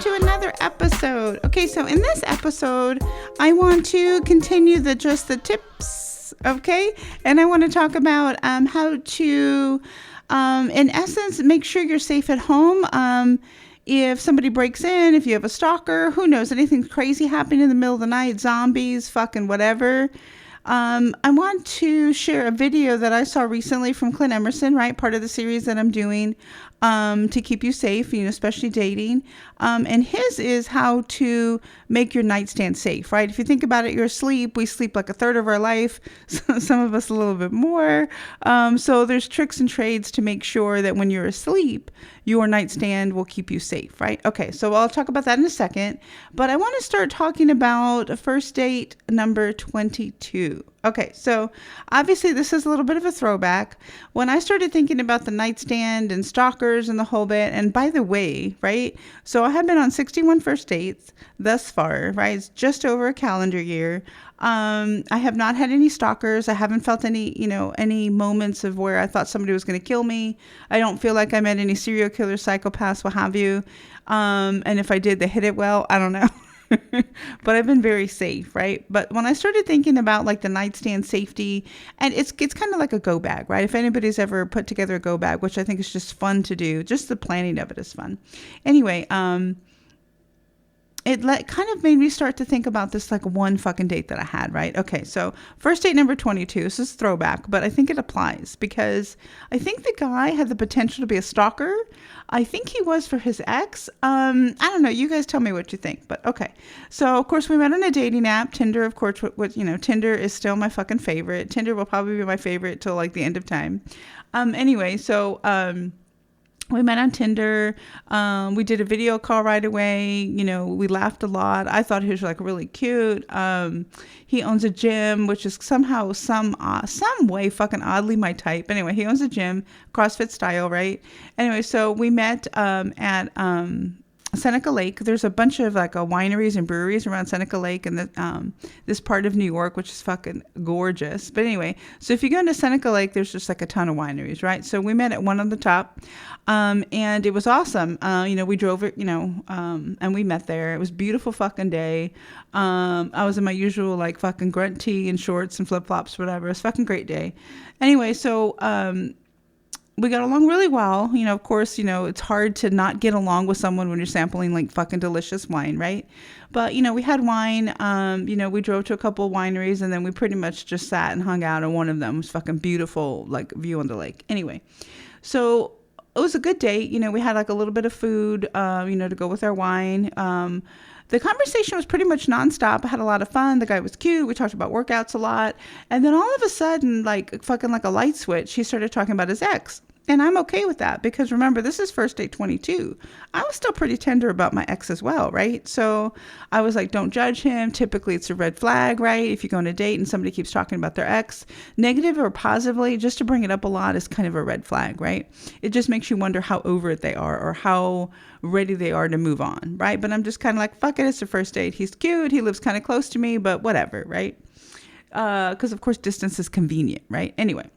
to another episode. Okay, so in this episode, I want to continue the tips, okay? And I want to talk about how to, in essence, make sure you're safe at home. If somebody breaks in, if you have a stalker, who knows, anything crazy happening in the middle of the night, zombies, fucking whatever. I want to share a video that I saw recently from Clint Emerson, right? Part of the series that I'm doing to keep you safe, especially dating. And his is how to make your nightstand safe, right? If you think about it, you're asleep. We sleep like a third of our life. Some of us a little bit more. So there's tricks and trades to make sure that when you're asleep, your nightstand will keep you safe, right? Okay, so I'll talk about that in a second. But I want to start talking about first date number 22. Okay, so obviously this is a little bit of a throwback. When I started thinking about the nightstand and stalkers and the whole bit, and by the way, right, so I have been on 61 first dates thus far, right? It's just over a calendar year. I have not had any stalkers. I haven't felt any moments of where I thought somebody was going to kill me. I don't feel like I met any serial killers, psychopaths, what have you. And if I did, they hit it well. I don't know. But I've been very safe, right? But when I started thinking about like the nightstand safety, and it's kind of like a go bag, right? If anybody's ever put together a go bag, which I think is just fun to do, just the planning of it is fun. Anyway, it kind of made me start to think about this like one fucking date that I had, right? Okay, so first date number 22. This is throwback, but I think it applies because I think the guy had the potential to be a stalker. I think he was for his ex. I don't know. You guys tell me what you think, but okay. So of course we met on a dating app, Tinder. Of course, Tinder is still my fucking favorite. Tinder will probably be my favorite till like the end of time. Anyway, so we met on Tinder. We did a video call right away. We laughed a lot. I thought he was like really cute. He owns a gym, which is somehow some way fucking oddly my type. Anyway, he owns a gym, CrossFit style, right? Anyway, so we met at Seneca Lake. There's a bunch of like wineries and breweries around Seneca Lake and this part of New York, which is fucking gorgeous. But anyway, so if you go into Seneca Lake, there's just like a ton of wineries, right? So we met at one on the top, and it was awesome. We drove it, and we met there. It was a beautiful fucking day. I was in my usual like fucking grunt tee and shorts and flip flops, whatever. It was a fucking great day. Anyway, so we got along really well. Of course, it's hard to not get along with someone when you're sampling like fucking delicious wine, right? But, we had wine. We drove to a couple of wineries and then we pretty much just sat and hung out. And one of them was fucking beautiful, like view on the lake. Anyway, so it was a good date. We had like a little bit of food, to go with our wine. The conversation was pretty much nonstop. I had a lot of fun. The guy was cute. We talked about workouts a lot. And then all of a sudden, like fucking like a light switch, he started talking about his ex. And I'm okay with that because remember, this is first date 22. I was still pretty tender about my ex as well, right? So I was like, don't judge him. Typically, it's a red flag, right? If you go on a date and somebody keeps talking about their ex, negative or positively, just to bring it up a lot is kind of a red flag, right? It just makes you wonder how over it they are or how ready they are to move on, right? But I'm just kind of like, fuck it, it's the first date. He's cute. He lives kind of close to me, but whatever, right? Because, of course, distance is convenient, right? Anyway.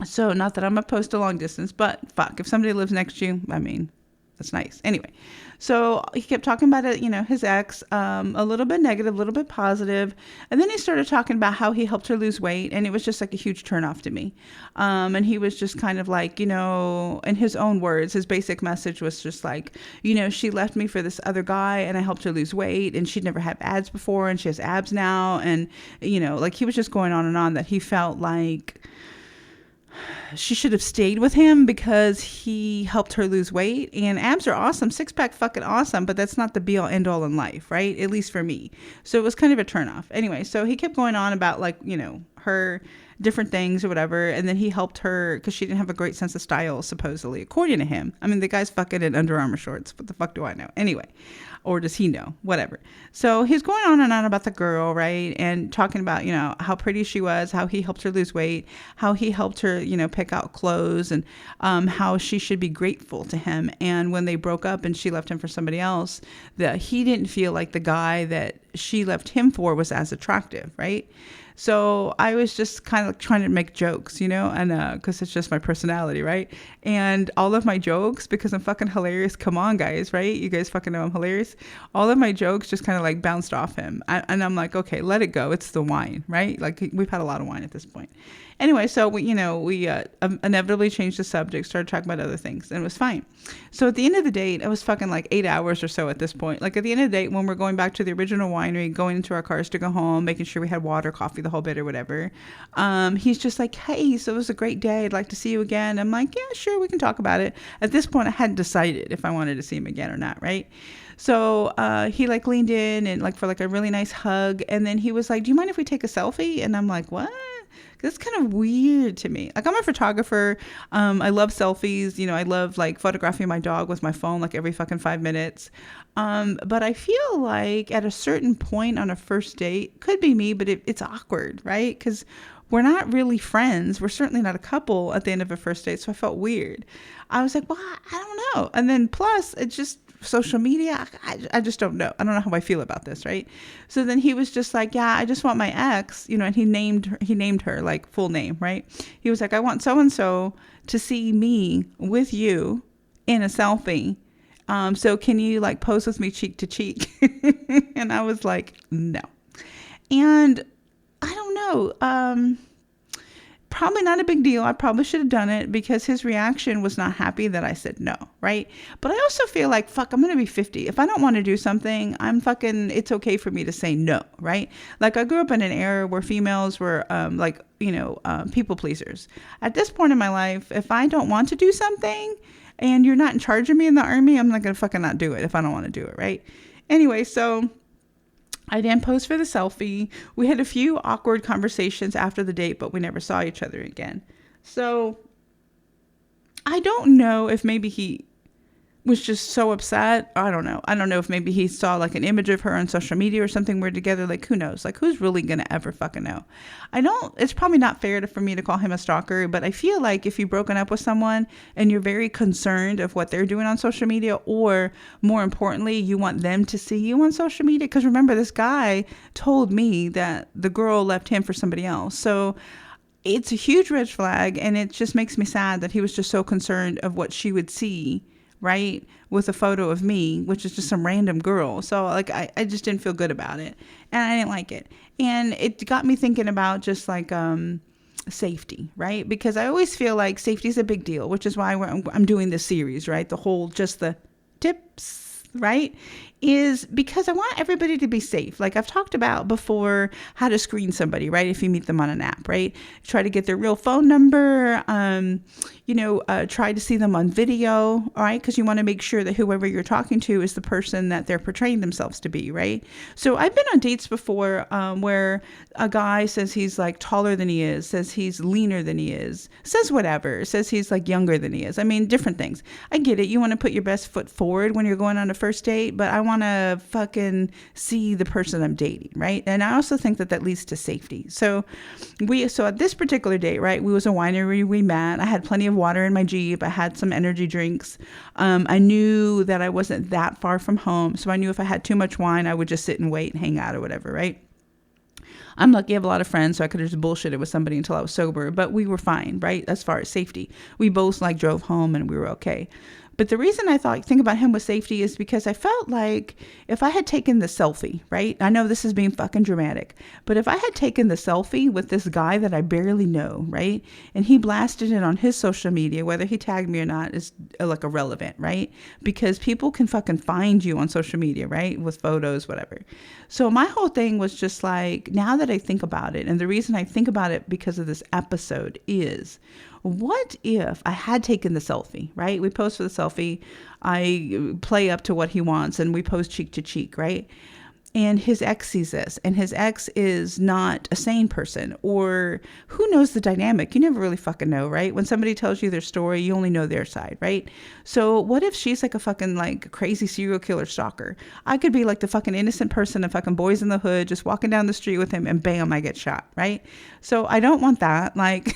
So not that I'm opposed to long distance, but fuck, if somebody lives next to you, I mean, that's nice. Anyway, so he kept talking about it, his ex, a little bit negative, a little bit positive. And then he started talking about how he helped her lose weight. And it was just like a huge turnoff to me. And he was just kind of like, in his own words, his basic message was just like, she left me for this other guy and I helped her lose weight and she'd never had abs before and she has abs now. And, like he was just going on and on that he felt like she should have stayed with him because he helped her lose weight. And abs are awesome. Six pack fucking awesome. But that's not the be all end all in life, right? At least for me. So it was kind of a turnoff. Anyway, so he kept going on about like, her different things or whatever. And then he helped her because she didn't have a great sense of style, supposedly, according to him. I mean, the guy's fucking in Under Armour shorts. What the fuck do I know? Anyway. or does he know? Whatever. So he's going on and on about the girl, right? And talking about, how pretty she was, how he helped her lose weight, how he helped her, pick out clothes, and how she should be grateful to him. And when they broke up and she left him for somebody else, that he didn't feel like the guy that she left him for was as attractive, right? So I was just kind of trying to make jokes, and because it's just my personality, right? And all of my jokes, because I'm fucking hilarious, come on, guys, right? You guys fucking know I'm hilarious. All of my jokes just kind of like bounced off him. And I'm like, okay, let it go. It's the wine, right? Like we've had a lot of wine at this point. Anyway, so we inevitably changed the subject, started talking about other things, and it was fine. So at the end of the date, it was fucking like 8 hours or so at this point. Like at the end of the date, when we're going back to the original winery, going into our cars to go home, making sure we had water, coffee, the whole bit or whatever. He's just like, hey, so it was a great day. I'd like to see you again. I'm like, yeah, sure, we can talk about it. At this point, I hadn't decided if I wanted to see him again or not, right? So he like leaned in and like for like a really nice hug. And then he was like, do you mind if we take a selfie? And I'm like, what? That's kind of weird to me. Like I'm a photographer. I love selfies. I love like photographing my dog with my phone like every fucking 5 minutes. But I feel like at a certain point on a first date, could be me, but it's awkward, right? Because we're not really friends. We're certainly not a couple at the end of a first date. So I felt weird. I was like, well, I don't know. And then plus it's just social media. I just don't know. I don't know how I feel about this, right? So then he was just like, yeah, I just want my ex, and he named her like full name, right? He was like, I want so-and-so to see me with you in a selfie. So can you like pose with me cheek to cheek? And I was like, no. And I don't know. Probably not a big deal. I probably should have done it because his reaction was not happy that I said no, right? But I also feel like, fuck, I'm going to be 50. If I don't want to do something, it's okay for me to say no, right? Like I grew up in an era where females were people pleasers. At this point in my life, if I don't want to do something and you're not in charge of me in the army, I'm not going to fucking not do it if I don't want to do it, right? Anyway, so I didn't pose for the selfie. We had a few awkward conversations after the date, but we never saw each other again. So I don't know if maybe he was just so upset. I don't know. I don't know if maybe he saw like an image of her on social media or something. We're together. Like, who knows? Like, who's really going to ever fucking know? It's probably not fair for me to call him a stalker, but I feel like if you've broken up with someone and you're very concerned of what they're doing on social media, or more importantly, you want them to see you on social media. Because remember, this guy told me that the girl left him for somebody else. So it's a huge red flag. And it just makes me sad that he was just so concerned of what she would see, right, with a photo of me, which is just some random girl. So like I just didn't feel good about it, and I didn't like it, and it got me thinking about just like safety, right? Because I always feel like safety is a big deal, which is why I'm doing this series, right? The whole just the tips, right, is because I want everybody to be safe. Like I've talked about before, how to screen somebody, right? If you meet them on an app, right? Try to get their real phone number, try to see them on video, all right? Because you want to make sure that whoever you're talking to is the person that they're portraying themselves to be, right? So I've been on dates before where a guy says he's like taller than he is, says he's leaner than he is, says whatever, says he's like younger than he is. I mean, different things. I get it. You want to put your best foot forward when you're going on a first date, but I want to fucking see the person I'm dating, right? And I also think that leads to safety. So at this particular date, right, we was a winery, we met. I had plenty of water in my Jeep. I had some energy drinks. I knew that I wasn't that far from home. So I knew if I had too much wine, I would just sit and wait and hang out or whatever, right? I'm lucky I have a lot of friends, so I could have just bullshitted with somebody until I was sober, but we were fine, right? As far as safety. We both drove home and we were okay. But the reason I think about him with safety is because I felt like if I had taken the selfie, right? I know this is being fucking dramatic, but if I had taken the selfie with this guy that I barely know, right? And he blasted it on his social media, whether he tagged me or not is like irrelevant, right? Because people can fucking find you on social media, right? With photos, whatever. So my whole thing was just like, now that I think about it, and the reason I think about it because of this episode is, what if I had taken the selfie, right? We pose for the selfie. I play up to what he wants and we pose cheek to cheek, right? and his ex sees this, and his ex is not a sane person, or who knows the dynamic? You never really fucking know, right? When somebody tells you their story, you only know their side, right? So what if she's like a fucking like crazy serial killer stalker? I could be like the fucking innocent person of fucking Boys in the Hood, just walking down the street with him, and bam, I get shot, right? So I don't want that. Like,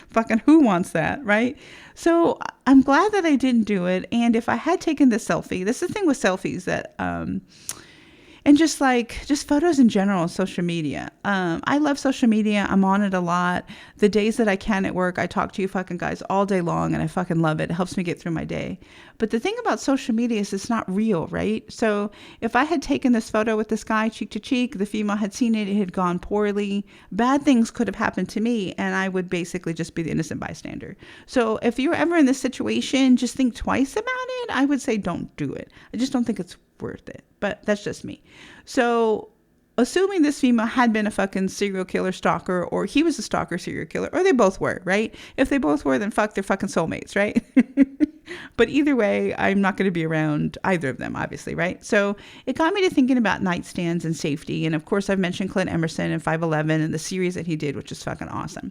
fucking who wants that, right? So I'm glad that I didn't do it. And if I had taken the selfie, this is the thing with selfies that, and just photos in general on social media. I love social media. I'm on it a lot. The days that I can at work, I talk to you fucking guys all day long, and I fucking love it. It helps me get through my day. But the thing about social media is it's not real, right? So if I had taken this photo with this guy cheek to cheek, the female had seen it, it had gone poorly, bad things could have happened to me, and I would basically just be the innocent bystander. So if you're ever in this situation, just think twice about it. I would say don't do it. I just don't think it's worth it. But that's just me. So assuming this female had been a fucking serial killer stalker, or he was a stalker serial killer, or they both were, right? If they both were, then fuck, they're fucking soulmates, right? But either way, I'm not going to be around either of them, obviously, right? So it got me to thinking about nightstands and safety. And of course, I've mentioned Clint Emerson and 5'11" and the series that he did, which is fucking awesome.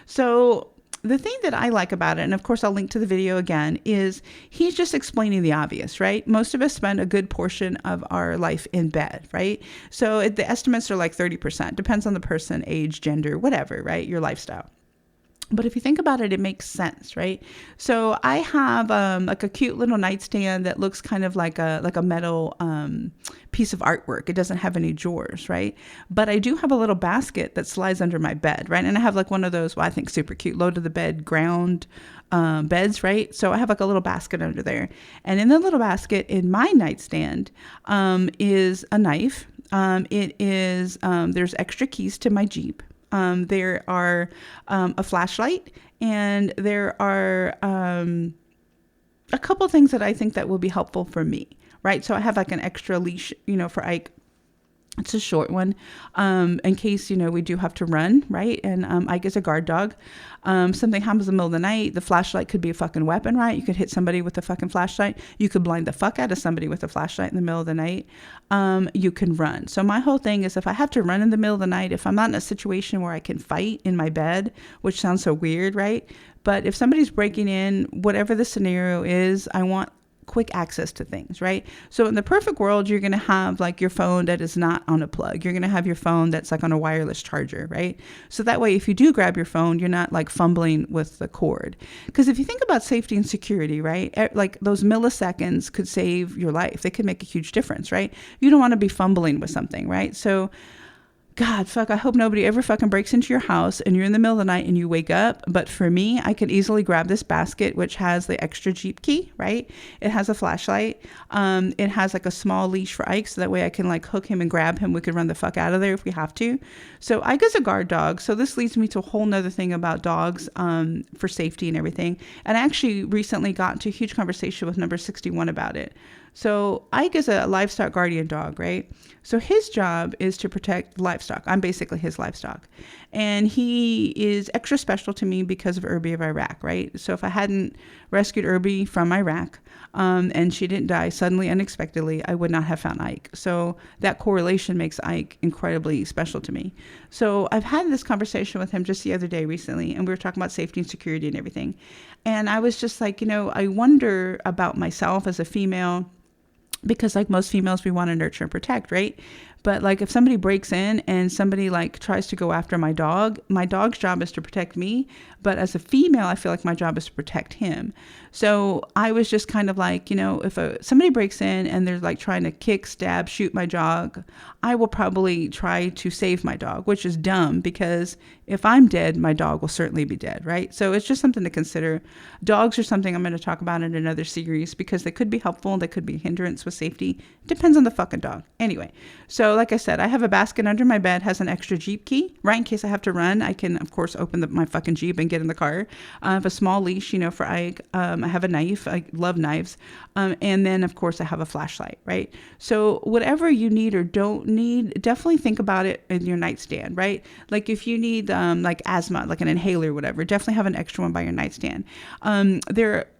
So the thing that I like about it, and of course I'll link to the video again, is he's just explaining the obvious, right? Most of us spend a good portion of our life in bed, right? So the estimates are like 30%, depends on the person, age, gender, whatever, right? Your lifestyle. But if you think about it, it makes sense, right? So I have like a cute little nightstand that looks kind of like a metal piece of artwork. It doesn't have any drawers, right? But I do have a little basket that slides under my bed, right? And I have like one of those, well, I think super cute, low to the bed ground beds, right? So I have like a little basket under there. And in the little basket in my nightstand is a knife. There's extra keys to my Jeep. There are a flashlight, and there are a couple things that I think that will be helpful for me, right? So I have like an extra leash, for Ike. It's a short one, in case, we do have to run, right? And Ike is a guard dog. Something happens in the middle of the night. The flashlight could be a fucking weapon, right? You could hit somebody with a fucking flashlight. You could blind the fuck out of somebody with a flashlight in the middle of the night. You can run. So my whole thing is, if I have to run in the middle of the night, if I'm not in a situation where I can fight in my bed, which sounds so weird, right? But if somebody's breaking in, whatever the scenario is, I want quick access to things, right? So in the perfect world, you're going to have like your phone that is not on a plug. You're going to have your phone that's like on a wireless charger, right? So that way, if you do grab your phone, you're not like fumbling with the cord. Because if you think about safety and security, right? Like those milliseconds could save your life. They could make a huge difference, right? You don't want to be fumbling with something, right? So God, fuck, I hope nobody ever fucking breaks into your house and you're in the middle of the night and you wake up. But for me, I could easily grab this basket, which has the extra Jeep key, right? It has a flashlight. It has like a small leash for Ike, so that way I can like hook him and grab him. We could run the fuck out of there if we have to. So Ike is a guard dog. So this leads me to a whole nother thing about dogs, for safety and everything. And I actually recently got into a huge conversation with number 61 about it. So Ike is a livestock guardian dog, right? So his job is to protect livestock. I'm basically his livestock. And he is extra special to me because of Irby of Iraq, right? So if I hadn't rescued Irby from Iraq, and she didn't die suddenly, unexpectedly, I would not have found Ike. So that correlation makes Ike incredibly special to me. So I've had this conversation with him just the other day recently, and we were talking about safety and security and everything. And I was just like, I wonder about myself as a female, because like most females, we want to nurture and protect, right? But like if somebody breaks in and somebody like tries to go after my dog's job is to protect me. But as a female, I feel like my job is to protect him. So I was just kind of like, if somebody breaks in and they're like trying to kick, stab, shoot my dog, I will probably try to save my dog, which is dumb because if I'm dead, my dog will certainly be dead, right? So it's just something to consider. Dogs are something I'm going to talk about in another series because they could be helpful. They could be a hindrance with safety. Depends on the fucking dog. Anyway, so So like I said, I have a basket under my bed, has an extra Jeep key, right? In case I have to run, I can of course open my fucking Jeep and get in the car. I have a small leash, for Ike. I have a knife. I love knives. And then of course I have a flashlight, right? So whatever you need or don't need, definitely think about it in your nightstand, right? Like if you need like asthma, like an inhaler or whatever, definitely have an extra one by your nightstand.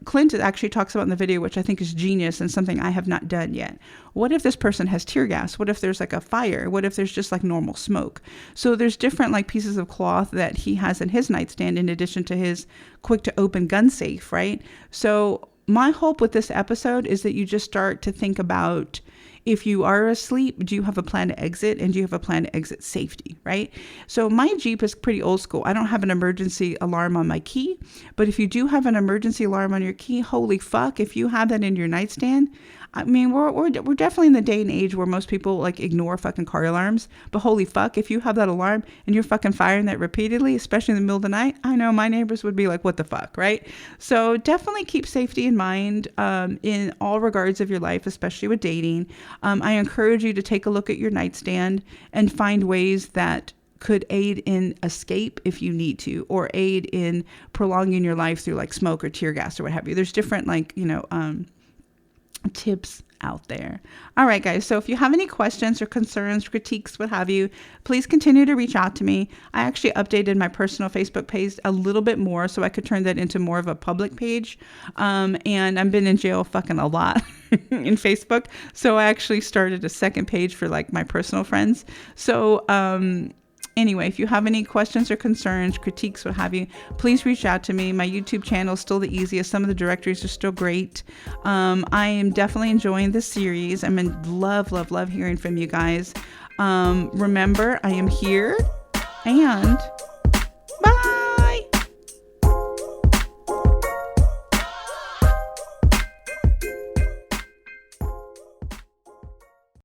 Clint actually talks about in the video, which I think is genius and something I have not done yet. What if this person has tear gas? What if there's like a fire? What if there's just like normal smoke? So there's different like pieces of cloth that he has in his nightstand in addition to his quick to open gun safe, right? So my hope with this episode is that you just start to think about, if you are asleep, do you have a plan to exit, and do you have a plan to exit safety, right? So my Jeep is pretty old school. I don't have an emergency alarm on my key, but if you do have an emergency alarm on your key, holy fuck, if you have that in your nightstand, I mean, we're definitely in the day and age where most people like ignore fucking car alarms, but holy fuck, if you have that alarm and you're fucking firing that repeatedly, especially in the middle of the night, I know my neighbors would be like, what the fuck, right? So definitely keep safety in mind in all regards of your life, especially with dating. I encourage you to take a look at your nightstand and find ways that could aid in escape if you need to, or aid in prolonging your life through like smoke or tear gas or what have you. There's different like, tips out there. All right, guys. So if you have any questions or concerns, critiques, what have you, please continue to reach out to me. I actually updated my personal Facebook page a little bit more so I could turn that into more of a public page. And I've been in jail fucking a lot in Facebook. So I actually started a second page for like my personal friends. So, anyway, if you have any questions or concerns, critiques, what have you, please reach out to me. My YouTube channel is still the easiest. Some of the directories are still great. I am definitely enjoying this series. I'm in love hearing from you guys. Remember, I am here, and